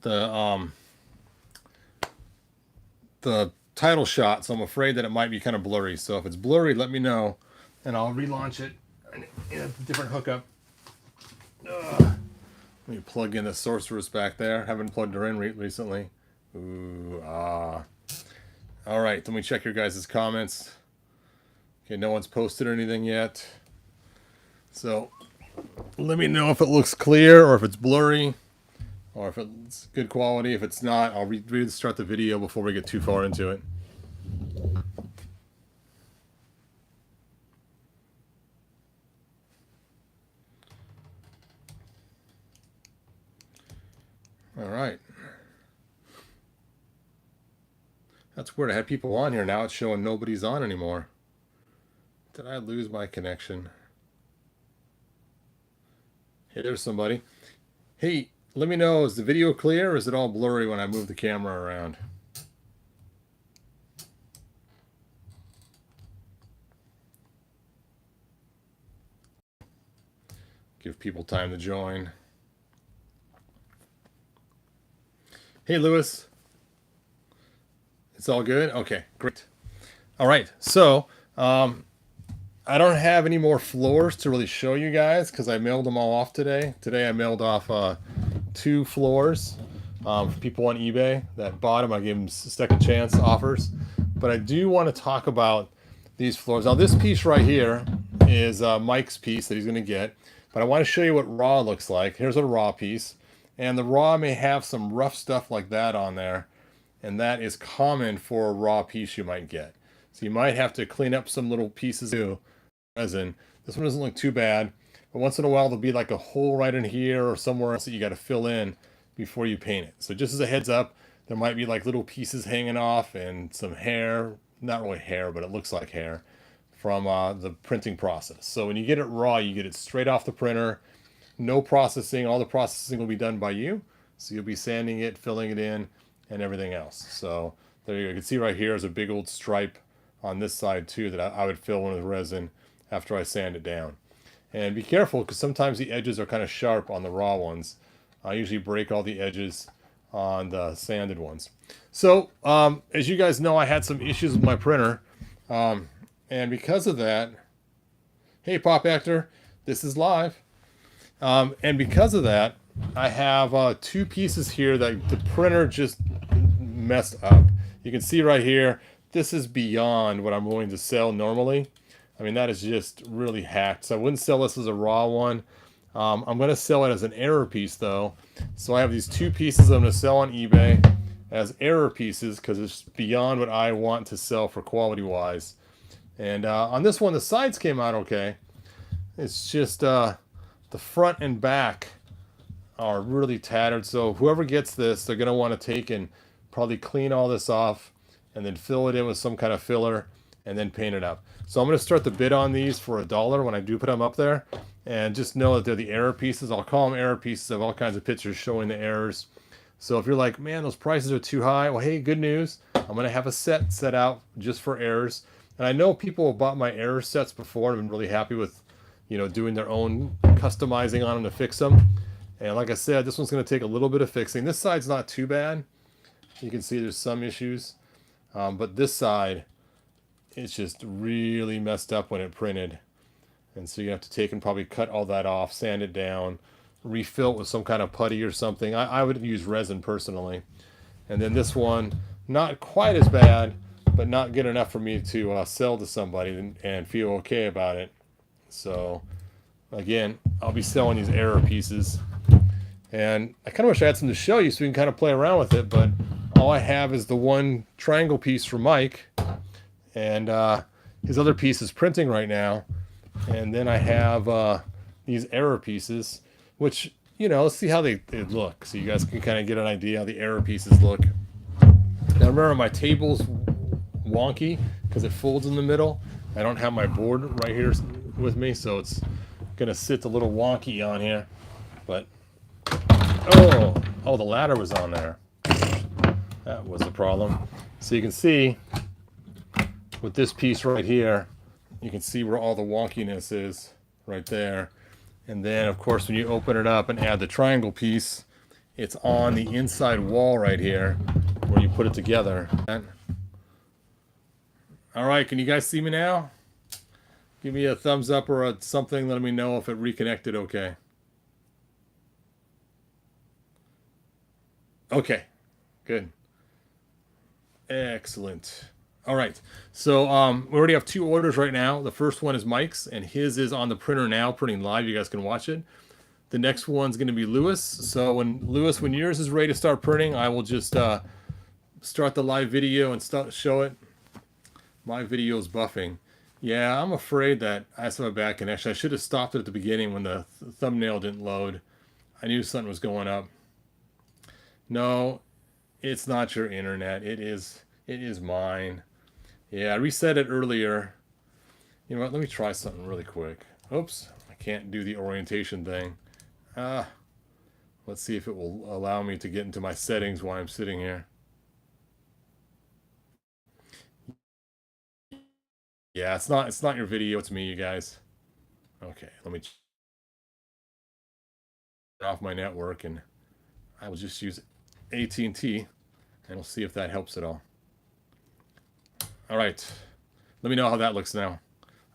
the title shot, so I'm afraid that it might be kind of blurry. So if it's blurry, let me know, and I'll relaunch it in a different hookup. Let me plug in the sorceress back there. Haven't plugged her in recently. Ooh, ah. All right, let me check your guys' comments. Okay, no one's posted anything yet. So let me know if it looks clear or if it's blurry or if it's good quality. If it's not, I'll restart the video before we get too far into it. All right. That's weird. I had people on here. Now it's showing nobody's on anymore. Did I lose my connection? Hey, there's somebody. Hey, let me know, is the video clear or is it all blurry when I move the camera around? Give people time to join. Hey, Lewis. It's all good? Okay, great. All right, so I don't have any more floors to really show you guys because I mailed them all off today. Today I mailed off 2 floors for people on eBay that bought them. I gave them second chance offers. But I do want to talk about these floors. Now this piece right here is Mike's piece that he's going to get. But I want to show you what raw looks like. Here's a raw piece. And the raw may have some rough stuff like that on there. And that is common for a raw piece you might get. So you might have to clean up some little pieces too. Resin. This one doesn't look too bad, but once in a while there'll be like a hole right in here or somewhere else that you got to fill in before you paint it. So just as a heads up, there might be like little pieces hanging off and some hair, not really hair, but it looks like hair from the printing process. So when you get it raw, you get it straight off the printer, no processing. All the processing will be done by you. So you'll be sanding it, filling it in, and everything else. So there you go. You can see right here is a big old stripe on this side too that I would fill in with resin after I sand it down. And be careful because sometimes the edges are kind of sharp on the raw ones. I usually break all the edges on the sanded ones. So as you guys know, I had some issues with my printer, and because of that, hey Pop Actor, this is live. And because of that, I have 2 pieces here that the printer just messed up. You can see right here, this is beyond what I'm willing to sell normally. I mean, that is just really hacked. So I wouldn't sell this as a raw one. I'm going to sell it as an error piece though. So I have these 2 pieces I'm going to sell on eBay as error pieces because it's beyond what I want to sell for quality wise. And on this one, the sides came out okay. It's just the front and back are really tattered. So whoever gets this, they're going to want to take and probably clean all this off and then fill it in with some kind of filler and then paint it up. So I'm going to start the bid on these for $1 when I do put them up there. And just know that they're the error pieces. I'll call them error pieces. I have all kinds of pictures showing the errors. So if you're like, man, those prices are too high. Well, hey, good news. I'm going to have a set out just for errors. And I know people have bought my error sets before and been really happy with, you know, doing their own customizing on them to fix them. And like I said, this one's going to take a little bit of fixing. This side's not too bad. You can see there's some issues. But this side, it's just really messed up when it printed. And so you have to take and probably cut all that off, sand it down, refill it with some kind of putty or something. I would use resin personally. And then this one, not quite as bad, but not good enough for me to sell to somebody and feel okay about it. So again, I'll be selling these error pieces. And I kind of wish I had some to show you so we can kind of play around with it, but all I have is the one triangle piece for Mike. And his other piece is printing right now. And then I have these error pieces, which, you know, let's see how they look. So you guys can kind of get an idea how the error pieces look. Now remember, my table's wonky because it folds in the middle. I don't have my board right here with me, so it's going to sit a little wonky on here. But, oh, the ladder was on there. That was the problem. So you can see with this piece right here, you can see where all the wonkiness is right there. And then, of course, when you open it up and add the triangle piece, it's on the inside wall right here where you put it together. All right, can you guys see me now? Give me a thumbs up or a something. Let me know if it reconnected okay. Okay, good. Excellent. All right, so we already have 2 orders right now. The first one is Mike's, and his is on the printer now, printing live. You guys can watch it. The next one's going to be Lewis. So when yours is ready to start printing, I will just start the live video and show it. My video is buffing. Yeah, I'm afraid that I have a bad connection. I should have stopped it at the beginning when the thumbnail didn't load. I knew something was going up. No, it's not your internet. It is mine. Yeah, I reset it earlier. You know what? Let me try something really quick. Oops, I can't do the orientation thing. Let's see if it will allow me to get into my settings while I'm sitting here. Yeah, it's not your video, it's me, you guys. Okay, let me turn off my network, and I will just use AT&T, and we'll see if that helps at all. All right, let me know how that looks now.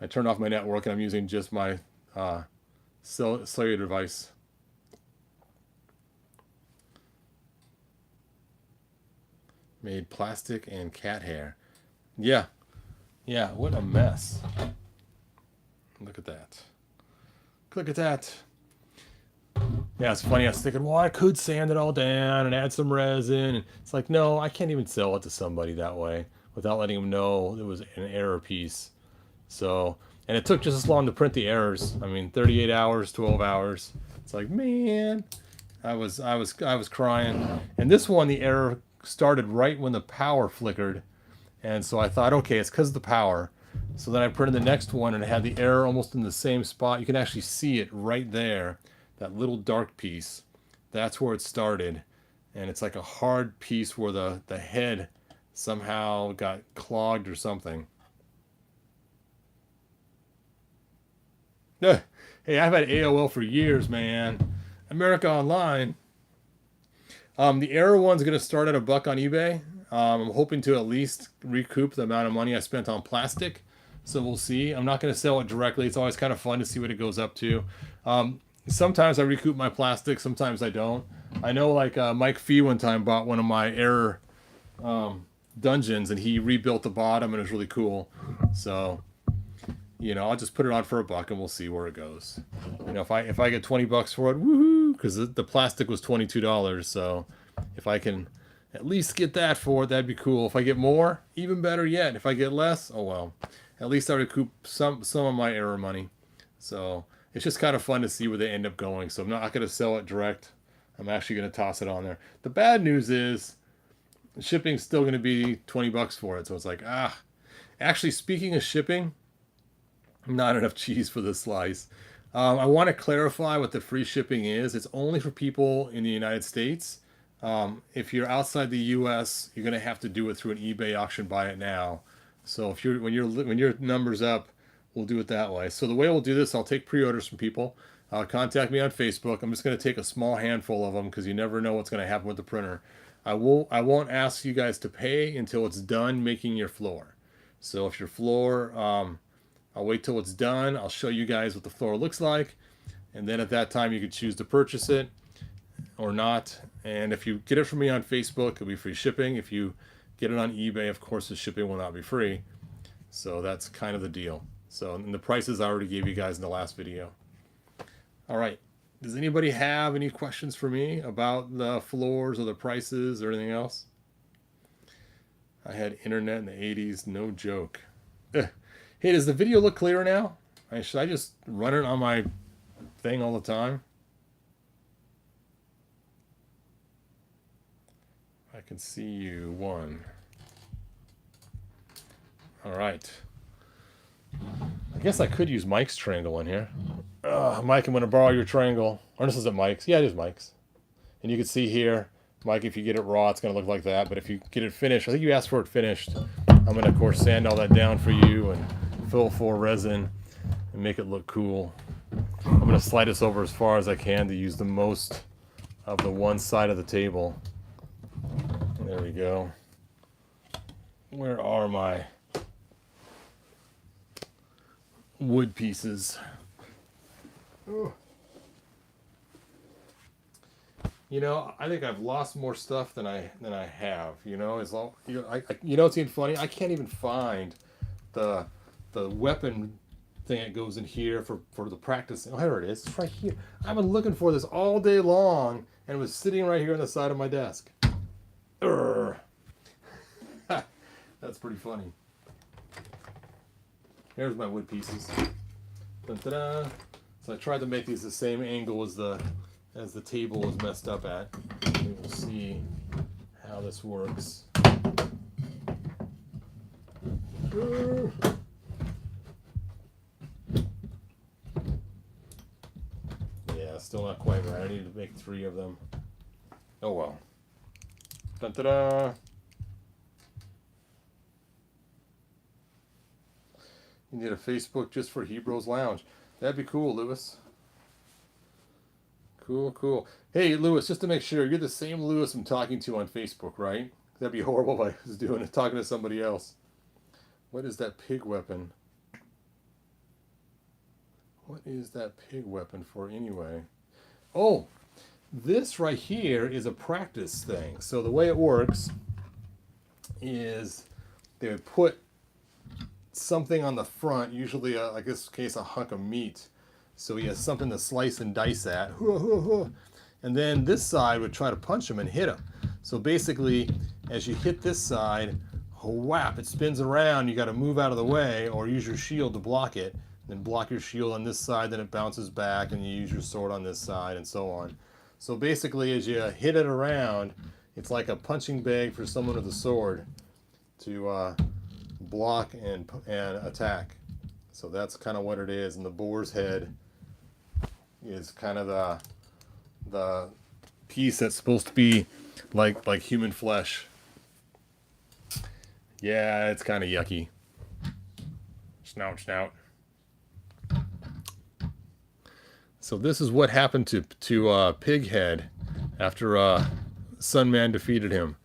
I turned off my network, and I'm using just my cellular device. Made plastic and cat hair. Yeah. Yeah, what a mess. Look at that. Look at that. Yeah, it's funny. I was thinking, well, I could sand it all down and add some resin. And it's like, no, I can't even sell it to somebody that way without letting them know it was an error piece. So, and it took just as long to print the errors. I mean, 38 hours, 12 hours. It's like, man, I was crying. And this one, the error started right when the power flickered. And so I thought, okay, it's because of the power. So then I printed the next one and it had the error almost in the same spot. You can actually see it right there, that little dark piece. That's where it started. And it's like a hard piece where the head somehow got clogged or something. Hey, I've had AOL for years, man. America Online. The error one's going to start at $1 on eBay. I'm hoping to at least recoup the amount of money I spent on plastic. So we'll see. I'm not going to sell it directly. It's always kind of fun to see what it goes up to. Sometimes I recoup my plastic. Sometimes I don't. I know like Mike Fee one time bought one of my error dungeons and he rebuilt the bottom and it was really cool. So, you know, I'll just put it on for $1 and we'll see where it goes. You know, if I get 20 bucks for it, woohoo! Because the plastic was $22. So if I can at least get that for it, that'd be cool. If I get more, even better yet. If I get less, oh well. At least I recoup some of my error money. So it's just kind of fun to see where they end up going. So I'm not going to sell it direct. I'm actually going to toss it on there. The bad news is shipping's still going to be 20 bucks for it. So it's like, Actually, speaking of shipping, not enough cheese for this slice. I want to clarify what the free shipping is. It's only for people in the United States. If you're outside the U.S., you're going to have to do it through an eBay auction, buy it now. So if when your number's up, we'll do it that way. So the way we'll do this, I'll take pre-orders from people. Contact me on Facebook. I'm just going to take a small handful of them because you never know what's going to happen with the printer. I won't ask you guys to pay until it's done making your floor. So if your floor, I'll wait till it's done. I'll show you guys what the floor looks like. And then at that time, you can choose to purchase it or not. And if you get it from me on Facebook, it'll be free shipping. If you get it on eBay, of course, the shipping will not be free. So that's kind of the deal. So, and the prices I already gave you guys in the last video. All right. Does anybody have any questions for me about the floors or the prices or anything else? I had internet in the 80s, no joke. Hey, does the video look clearer now? Should I just run it on my thing all the time? I can see you, one. All right. I guess I could use Mike's triangle in here. Mike, I'm going to borrow your triangle. Or this isn't Mike's. Yeah, it is Mike's. And you can see here, Mike, if you get it raw, it's going to look like that. But if you get it finished, I think you asked for it finished. I'm going to, of course, sand all that down for you and fill full resin and make it look cool. I'm going to slide this over as far as I can to use the most of the one side of the table. There we go. Where are my wood pieces? Ooh. You know, I think I've lost more stuff than I have. You know, as long you know, it's even funny. I can't even find the weapon thing that goes in here for the practice. Oh, here it is. It's right here. I've been looking for this all day long, and it was sitting right here on the side of my desk. Urgh. That's pretty funny. Here's my wood pieces. Dun-da-da. So I tried to make these the same angle as the table was messed up at. We will see how this works. Yeah, still not quite right. I need to make 3 of them. Oh well. Dun-da-da. You need a Facebook just for Hebrews Lounge. That'd be cool, Lewis. Cool, cool. Hey, Lewis, just to make sure, you're the same Lewis I'm talking to on Facebook, right? That'd be horrible if I was doing it, talking to somebody else. What is that pig weapon? What is that pig weapon for anyway? Oh, this right here is a practice thing. So the way it works is they would put something on the front, usually like this case a hunk of meat, so he has something to slice and dice at, and then this side would try to punch him and hit him. So basically, as you hit this side, whap, it spins around, you got to move out of the way or use your shield to block it, then block your shield on this side, then it bounces back and you use your sword on this side and so on. So basically, as you hit it around, it's like a punching bag for someone with a sword to block and attack. So that's kind of what it is. And the boar's head is kind of the piece that's supposed to be like human flesh. Yeah, it's kind of yucky. Snout, snout. So this is what happened to Pighead after Sunman defeated him.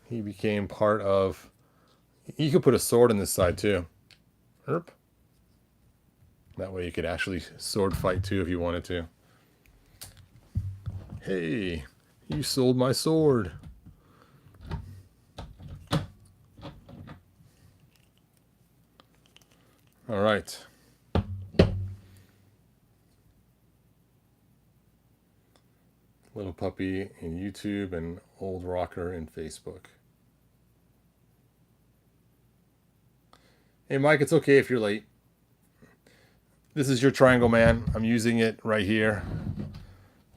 He became part of. You could put a sword on this side too. Herp. That way you could actually sword fight too if you wanted to. Hey, you sold my sword. All right. Little puppy in YouTube and old rocker in Facebook. Hey Mike, it's okay if you're late. This is your triangle man. I'm using it right here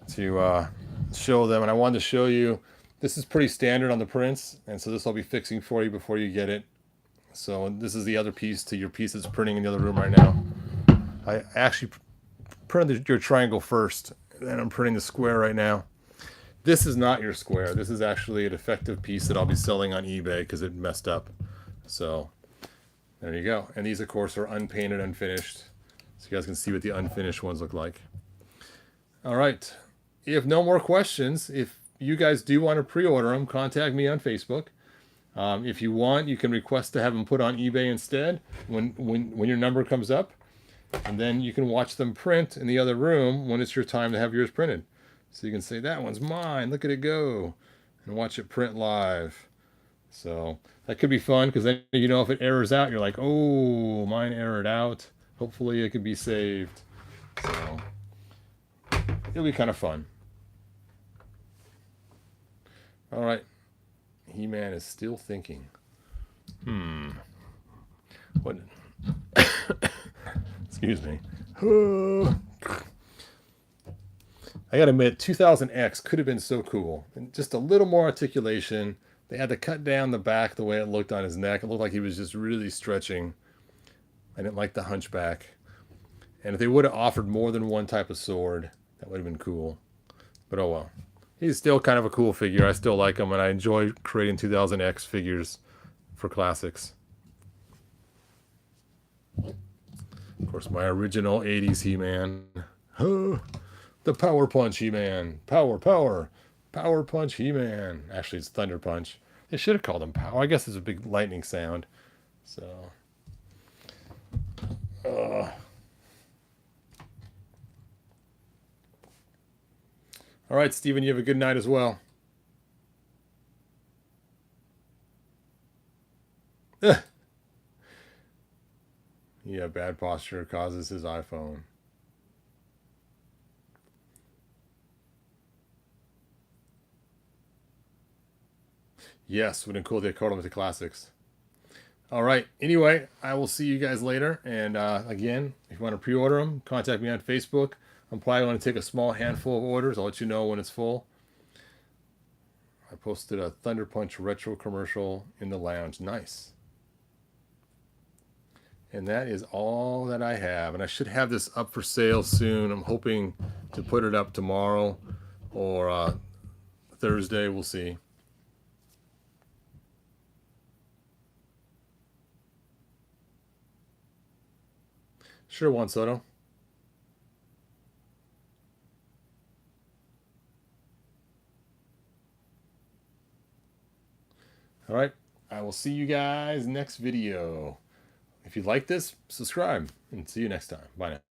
to show them, and I wanted to show you, this is pretty standard on the prints, and so this I'll be fixing for you before you get it. So this is the other piece to your piece that's printing in the other room right now. I actually printed your triangle first, and I'm printing the square right now. This is not your square. This is actually a defective piece that I'll be selling on eBay because it messed up. So there you go. And these, of course, are unpainted, unfinished. So you guys can see what the unfinished ones look like. All right. If no more questions, if you guys do want to pre-order them, contact me on Facebook. If you want, you can request to have them put on eBay instead when your number comes up. And then you can watch them print in the other room when it's your time to have yours printed. So you can say, that one's mine, look at it go, and watch it print live. So that could be fun, because then you know if it errors out, you're like, oh, mine errored out. Hopefully it can be saved. So it'll be kind of fun. All right. He-Man is still thinking. What? Excuse me. I gotta admit, 2000X could have been so cool. And just a little more articulation. They had to cut down the back the way it looked on his neck. It looked like he was just really stretching. I didn't like the hunchback. And if they would have offered more than one type of sword, that would have been cool. But oh well. He's still kind of a cool figure. I still like him, and I enjoy creating 2000X figures for classics. Of course, my original 80s He-Man. The Power Punch He-Man. Power, power. Power Punch He-Man. Actually, it's Thunder Punch. They should have called him Power. I guess it's a big lightning sound. So. All right, Steven, you have a good night as well. Yeah, bad posture causes his iPhone. Yes, wouldn't cool they called him the classics. All right. Anyway, I will see you guys later. And again, if you want to pre-order them, contact me on Facebook. I'm probably going to take a small handful of orders. I'll let you know when it's full. I posted a Thunder Punch retro commercial in the lounge. Nice. And that is all that I have. And I should have this up for sale soon. I'm hoping to put it up tomorrow or Thursday. We'll see. Sure, Juan Soto. All right. I will see you guys next video. If you like this, subscribe and see you next time. Bye now.